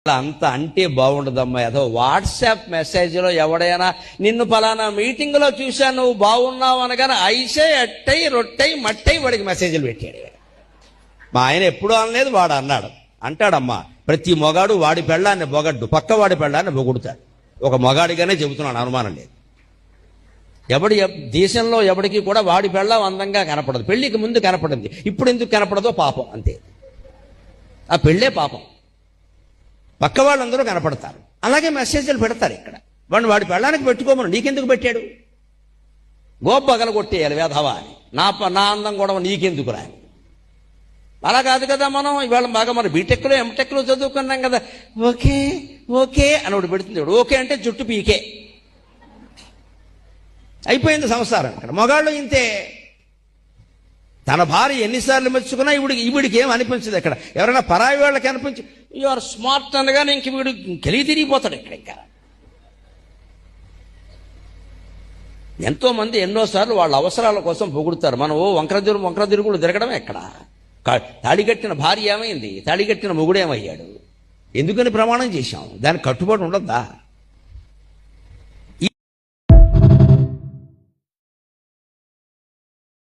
అంత అంటే బాగుండదమ్మా. ఏదో వాట్సాప్ మెసేజ్లో ఎవడైనా నిన్ను పలానా మీటింగ్లో చూశాను నువ్వు బాగున్నావు అనగానే ఐసే ఎట్టై రొట్టై మట్టై వాడికి మెసేజ్లు పెట్టాడు. మా ఆయన ఎప్పుడూ అనలేదు, వాడు అన్నాడు. అంటాడమ్మా, ప్రతి మొగాడు వాడి పెళ్ళాన్ని పొగడ్డు, పక్క వాడి పెళ్ళాన్ని పొగుడుతాడు. ఒక మొగాడిగానే చెబుతున్నాను, అనుమానం లేదు. దేశంలో ఎవడికి కూడా వాడి పెళ్ళం అందంగా కనపడదు. పెళ్లికి ముందు కనపడింది, ఇప్పుడు ఎందుకు కనపడదో పాపం, అంతే. ఆ పెళ్ళే పాపం. పక్క వాళ్ళందరూ కనపడతారు, అలాగే మెసేజ్లు పెడతారు. ఇక్కడ వాడి పెళ్ళానికి పెట్టుకోమను, నీకెందుకు పెట్టాడు? గోపగల కొట్టేయాలి వేధవా అని, నా అందం కూడా నీకెందుకు రా. అలా కాదు కదా, మనం ఇవాళ బాగా మన బీటెక్లో ఎంటెక్లో చదువుకున్నాం కదా. ఓకే ఓకే అని ఒకటి పెడుతుంది. ఓకే అంటే జుట్టు పీకే, అయిపోయింది సంసారం. ఇక్కడ మగాళ్ళు ఇంతే. తన భార్య ఎన్నిసార్లు మెచ్చుకున్నా ఈవిడికి ఏం అనిపించదు. ఇక్కడ ఎవరైనా పరాయి వాళ్ళకి అనిపించి యు ఆర్ స్మార్ట్ అనగానే ఇంక వీడు కలిగి తిరిగిపోతాడు. ఇక్కడ ఇంకా ఎంతో మంది ఎన్నోసార్లు వాళ్ళ అవసరాల కోసం పొగుడుతారు. మనం వంకర తిరుగుడు తిరగడం ఎక్కడ? తాళిగట్టిన భార్య ఏమైంది, తాళిగట్టిన మొగుడేమయ్యాడు? ఎందుకని ప్రమాణం చేశాం? దానికి కట్టుబడి ఉండద్దా?